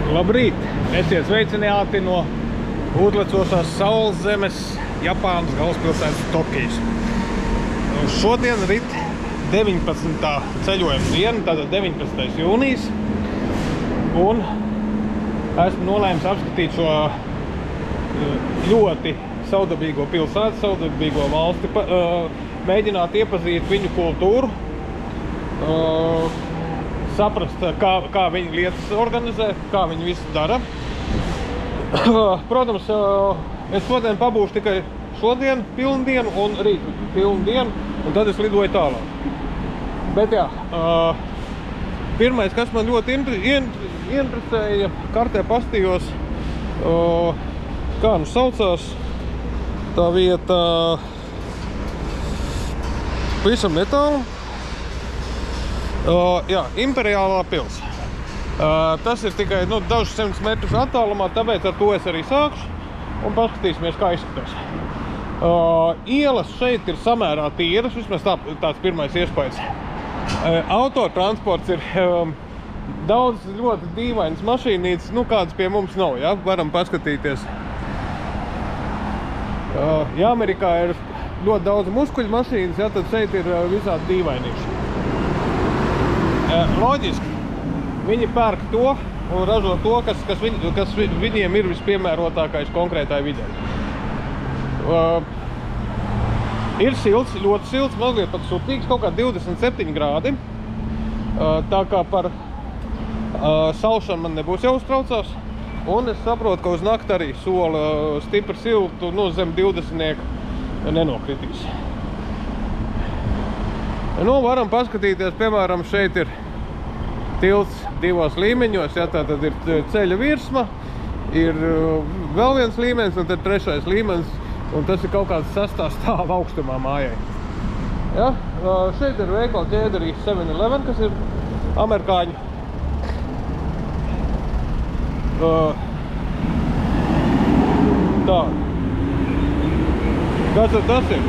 Labrīt! Esiet sveicināti no uzlecošās saules zemes Japānas galvaspilsētas Tokijas. Šodien rit 19. ceļojuma diena, tātad 19. jūnijas. Un esmu nolēmis apskatīt šo ļoti saudabīgo pilsētu, saudabīgo valsti, mēģināt iepazīt viņu kultūru, saprast, kā viņi lietas organizē, kā viņi visu dara. Protams, es šodien pabūšu tikai šodien pilnu dienu un rīt pilnu dienu, un tad es lidoju tālāk. Bet jā, pirmais, kas man ļoti interesēja, kartē pastījos, kā nu saucās tā vieta pavisam netālu. Jā, Imperiālā pils. Tas ir tikai dažus 100 metrus attālumā, tāpēc ar to es arī sākšu un paskatīsimies, kā izskatās. Ielas šeit ir samērā tīras, vismaz tāds pirmais iespējas. Autotransports ir daudz ļoti dīvainas mašīnītes, kādas pie mums nav, ja? Varam paskatīties. Ja Amerikā ir ļoti daudz muskuļu mašīnas, ja, tad šeit ir visādi dīvainīši. Loģiski, viņi pērk to un ražo to, kas viņiem ir vispiemērotākais konkrētai vidē. Ir silts, ļoti silts, mazliet pat sutīgs, kaut kā 27 grādi. Tā kā par saušanu man nebūs jāuztraucās. Un es saprotu, ka uz nakti arī sola stipri siltu, zem 20 nenokritīs. Varam paskatīties, piemēram, šeit ir tilts divos līmeņos, ja, tātad ir ceļa virsma, ir vēl viens līmenis un tad trešais līmenis, un tas ir kaut kāds 6. stāva augstumā mājai. Ja, šeit ir veikala ķēde arī 7-Eleven, kas ir amerikāņu. Tā. Kas tad tas ir?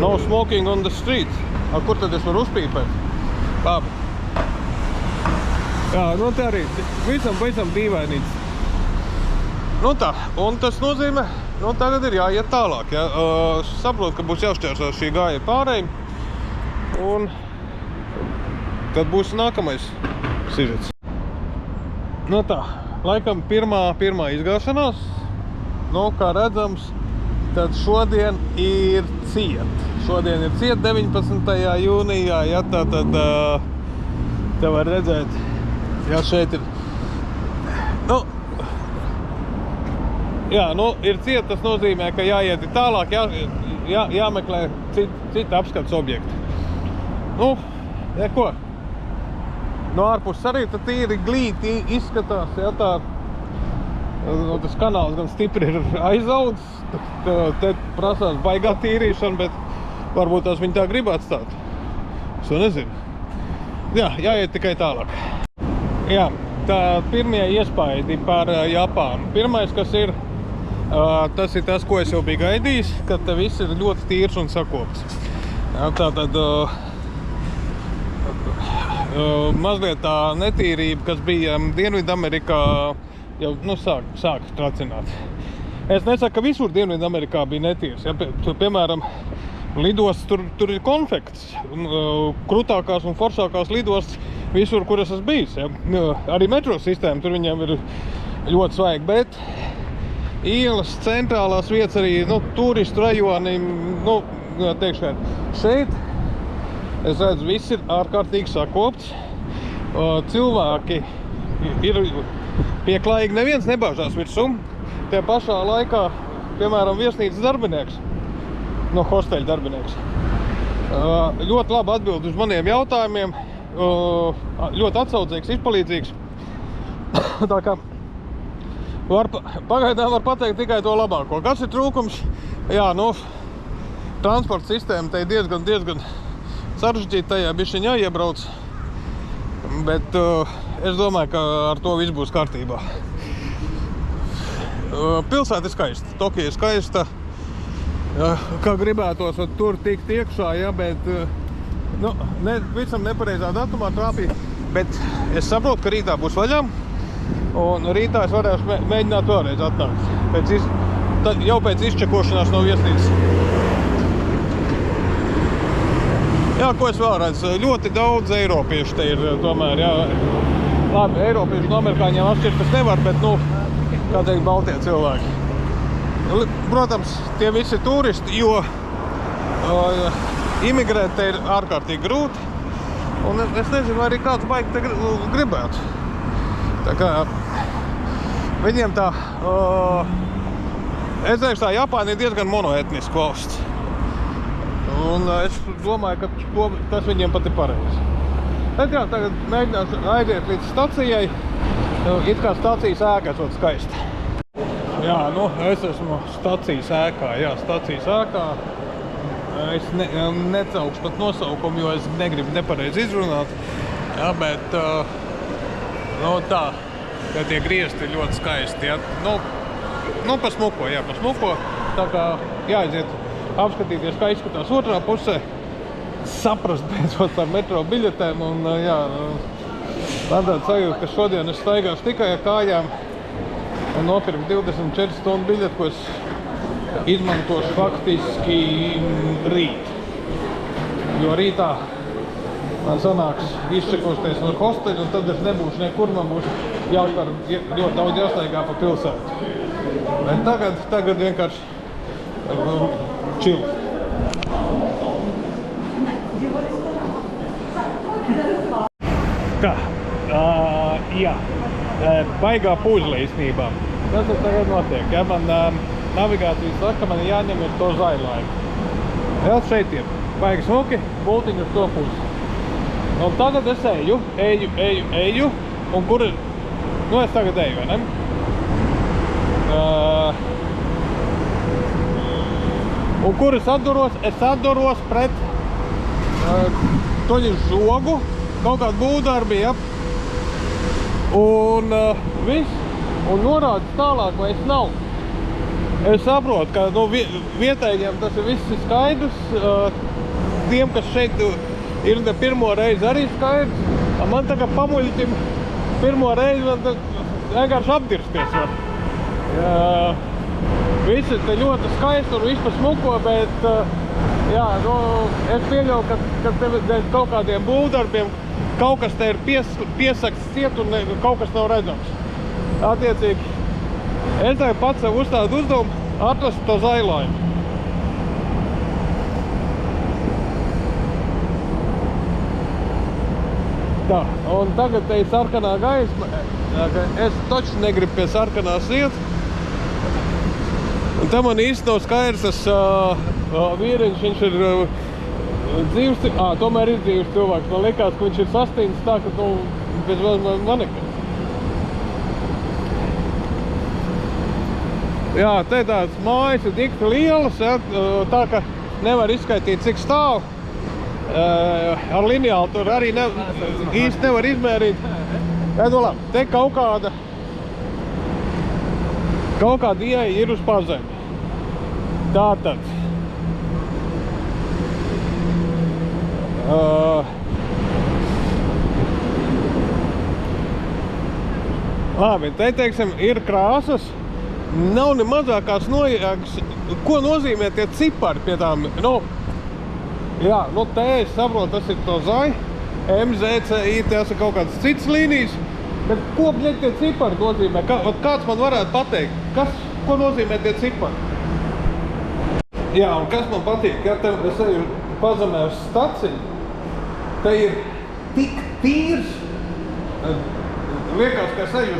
No smoking on the street. Kur tad es varu uzpīpēt? Labi. Jā, te arī visam dīvainīts. Tā, un tas nozīmē, tagad ir jāiet tālāk. Ja? Saprotu, ka būs jāšķērso šī gāja pārējiem. Un tad būs nākamais sižets. Tā, laikam pirmā izgāšanās. Kā redzams, tad šodien ir ciet. Šodien ir ciet 19. jūnijā, ja, tad te var redzēt, ja šeit ir, ir ciet, tas nozīmē, ka jāiet tālāk, jāmeklē cita apskats objekti. Neko. No ārpuses arī tad tīri glīti izskatās, ja, tā, tas kanāls gan stipri ir aizaudzis, te prasās baigā tīrīšana, bet varbūt tās viņi tā grib atstāt. Es to nezinu. Jā, jāiet tikai tālāk. Jā, tā pirmie iespaidi par Japānu. Pirmais, kas ir, tas ir tas, ko es jau biju gaidījis, ka te viss ir ļoti tīrs un sakopts. Jā, tātad mazliet tā netīrība, kas bija Dienvidamerikā, jau sāk tracināt. Es nesaku, ka visur Dienvidamerikā bija netīrs. Ja? Piemēram, lidostas tur ir konfekts. Krutākās un foršākās lidostas visur, kur es esmu bijis. Ja? Arī metro sistēma, tur viņiem ir ļoti svaigi, bet ielas, centrālās vietas arī, turistu rajoni, teikšu, šeit, es redzu, viss ir ārkārtīgi sakopts. Cilvēki ir pieklājīgi, neviens nebāžās virsū. Tie pašā laikā, piemēram, viesnīcas darbinieks, hosteļa darbinieks, ļoti labi atbild uz maniem jautājumiem, ļoti atsaucīgs, izpalīdzīgs. Tā kā pagaidām var pateikt tikai to labāko. Kas ir trūkums? Jā, transporta sistēma te ir diezgan sarežģīta, tajā bišķiņ jāiebrauc, bet es domāju, ka ar to viss būs kārtībā. Pilsēta ir skaista, Tokija ir skaista, kā gribētos tur tikt iekšā, ja, bet visam nepareizā datumā trāpīja, bet es saprotu, ka rītā būs vaļā. Un rītā es varēšu mēģināt vēlreiz atnākt. Jau pēc izčekošanās no viesnīcas. Jā, ko es vēl redzu? Ļoti daudz eiropiešu te ir tomēr, jā. Labi, eiropiešu no amerikāņiem atšķirt, kas nevar, bet, nu, kā teikt, baltie cilvēki. Protams, tie visi turisti, jo imigrēt te ir ārkārtīgi grūti. Un es nezinu, vai arī kāds baigi te gribētu. Tā kā viņiem tā, es teikšu tā, Japāna ir diezgan monoetniska valsts. Un es domāju, ka tas viņiem pat ir pareizi. Bet jā, tagad mēģināšu aiziet līdz stacijai. It kā stacijas ēka esot skaista. Jā, nu, es esmu stacijas ēkā. Jā, stacijas ēkā. Es necaukšu pat nosaukumu, jo es negribu nepareizi izrunāt. Jā, bet, nu tā, ja tie griezti ir ļoti skaisti. Jā. Nu, pa smuko, jā, pa smuko. Tā kā jāaiziet apskatīties, kā izskatās otrā pusē, saprast beidzot ar metro biļetēm un, jā, man tāda sajūta, ka šodien es staigāšu tikai ar kājām un nopirku 24 stundu biļeti, ko es izmantošu faktiski rīt. Jo rītā man sanāks izčekoties no hosteļa un tad es nebūšu nekur, man būs ļoti daudz jāstaigā pa pilsētu. Bet tagad vienkārši chill. Tā, jā, baigā puzle īstenībā. Kas tad tagad notiek? Ja man navigācijas saka, man jāņem ir to zailaiku. Jā, šeit ir baigi smuki, bultiņu uz to pusi. Un tagad es eju, un kur ir, nu es tagad eju, vai ne? Un kur es atduros? Es atduros pret toņu žogu, kaut kādu būvdarbi, ja? Un viss, un norādes tālāk vairs nav. Es saprotu, ka nu, vietējiem tas ir viss skaidrs. Tiem, kas šeit ir ne pirmo reizi arī skaidrs. Man tagad pamuļķim pirmo reizi man vienkārši apdirsties var. Viss ir te ļoti skaisti un viss pa smuko, bet jā, nu, es pieļauju, ka te kaut kādiem būvdarbiem kaut kas te ir piesakts ciet un kaut kas nav redzams. Attiecīgi, es tagad pats sev uzstādu uzdevumu atrast to zailājumu. Tā, un tagad te ir sarkanā gaisma. Es taču negribu pie sarkanās iet. Un tam man īsti nav skaidrs, tas vīriņš, viņš ir dzīves, tomēr ir dzīves cilvēks. Man likās, ka viņš ir sastīns tā, ka nu, pēc man nekas. Jā, te tāds mājas ir dikti lielas, ja, tā ka nevar izskaitīt, cik stāv. Ar lineālu tur arī īsti nevar izmērīt. Ja, nu labi, te kaut kāda ieeja ir uz pazemi. Tātad. Labi, te, teiksim, ir krāsas. Nav ne mazākās nojāgas. Ko nozīmē tie cipari pie tām? Nu, jā, nu te es saprotu, tas ir to zai. MZCI, tas ir kaut kāds cits līnijas. Bet ko, bļeļ, tie cipari nozīmē? Kāds man varētu pateikt? Ko nozīmē tie cipari? Jā, un kas man patīk, ja es eju pazemē uz staciju, te ir tik tīrs. Liekas, ka es eju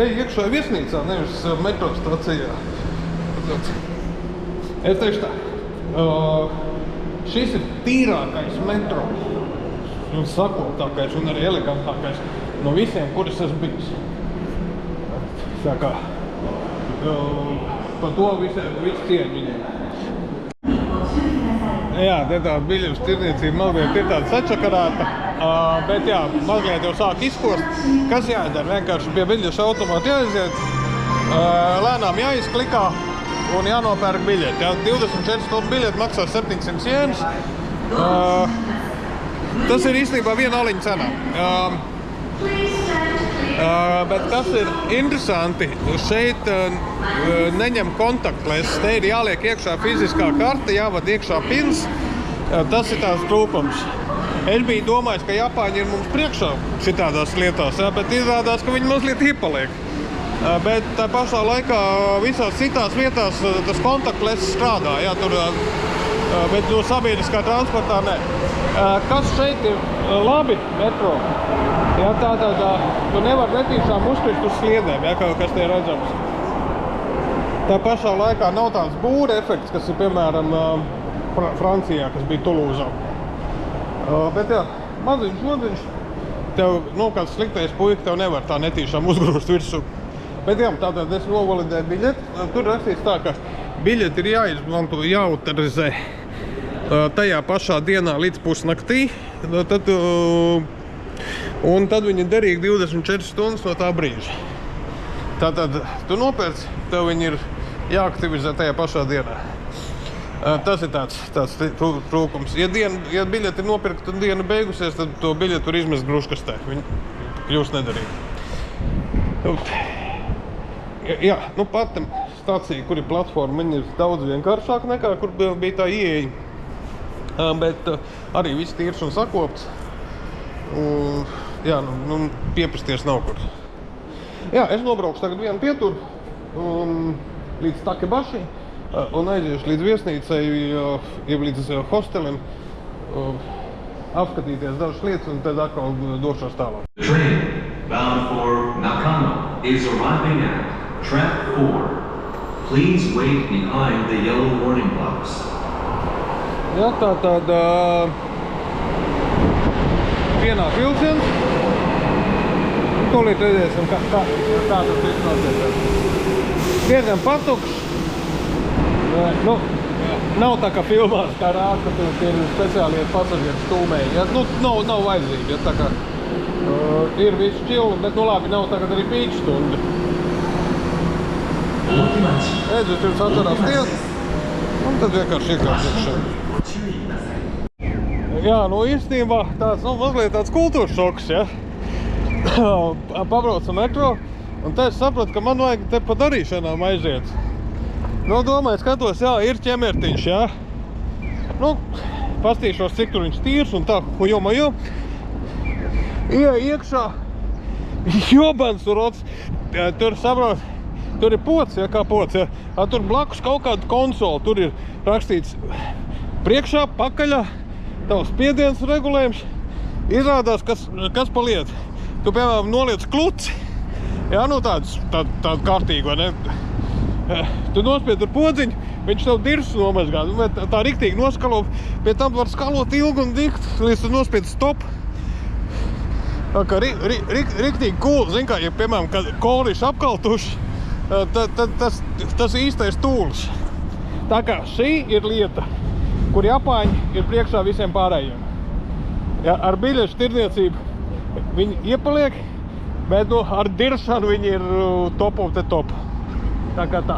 iekšā viesnīcā, nevis metro stacijā. Es teikšu tā, šis ir tīrākais metro. Un sakotākais un arī elegantākais no visiem, kuras esmu bijis. Tā kā, par to visu cieņu viņiem. Jā, te tāda biļešu tirdzniecība mazliet ir tāda sačakarāta, bet jā, mazliet jau sāk izkost. Kas jādara? Vienkārši pie biļešu automāta jāiziet, lēnām jāizklikā un jānopērk biļeti. Jā, 24 stundu biļeti maksā 700 jēnas. Tas ir īstenībā viena aliņa cenā. Bet kas ir interesanti, šeit neņem kontaktleses, te ir jāliek iekšā fiziskā karte, jāvad iekšā pins, tas ir tās trūkums. Es biju domājis, ka Japāņi ir mums priekšā šitādās lietās, bet izrādās, ka viņi mazliet iepaliek. Bet tā pašā laikā visās citās vietās tas kontaktleses strādā, tur, bet no sabiedriskā transportā nē. Kas šeit ir labi metro? Tātad tu nevar netīšām uzkrist uz sliedēm, kas te ir redzams. Tā pašā laikā nav tāds būra efekts, kas ir piemēram Francijā, kas bija Tulūzā. Bet maziņš, tev, kāds sliktais puika, tev nevar tā netīšām uzgrūst virsū. Bet tātad es novalidēju biļeti. Tur rakstīts tā, ka biļeti ir jāizmanto, jāautorizē tajā pašā dienā līdz pusnaktī. Un tad viņi derīgi 24 stundas no tā brīža. Tātad tu nopērc, tev viņi ir jāaktivizē tajā pašā dienā. Tas ir tāds trūkums. Ja biļeti ir nopirkta un diena beigusies, tad to biļeti var izmest grūškastē. Viņi kļūst nederīgi. Jā, pati stacija, kur ir platforma, viņa ir daudz vienkāršāka nekā, kur bija tā ieeja. Bet arī viss tīrs un sakopts. Jā, pieprasties nav kur. Jā, es nobraukšu tagad vienu pieturu līdz Takebashi. Un aiziešu līdz viesnīcai, līdz hostelim, apskatīties dažas lietas un tad atkal došos tālāk. The train bound for Nakano is arriving at track 4. Please wait behind the yellow warning blocks. Jā, tātad pienāk vilciens. Tūlīt redzēsim, kā tas viss notiek. Diezgan patukšs. Nav tā kā filmās, kā rāda, ka tie ir speciālie pasažieru stūmēji. Nav vajadzīgi, tā kā ir viss čilni, bet labi, nav tagad arī pīķu stundi. Edzi, tur atverās tiesa, un tad vienkārši iekāps iekšā. Jā, īstenībā tāds, mazliet tāds kultūras šoks, ja? Pabraucu metro, un te es sapratu, ka man vajag te pa darīšanām aiziet. Domāju, skatos, ir ķemertiņš, jā. Pastīšos, cik tur viņš tīrs un tā, jo. Iekšā, jobans rots, tur saprot, tur ir pods, kā pods, ja. Tur blakus kaut kāda konsola, tur ir rakstīts priekšā, pakaļā, tavs spiediens regulējums. Izrādās, kas pa lietu. Tu, piemēram, noliec kluci, jā, tādu kārtīgu, vai ne? Tu nospied ar podziņu, viņš tev dirsu nomazgā, tā riktīgi noskalo, pie tam var skalot ilgi un dikt, līdz tu nospied stop. Tā kā riktīgi cool, zin kā, ja, piemēram, kad koliši apkaltuši, tas īstais tūlis. Tā kā šī ir lieta, kur Japāņi ir priekšā visiem pārējiem. Ja, ar biļešu tirdzniecību viņi iepaliek, bet ar diršanu viņi ir top of the top. Tā kā tā.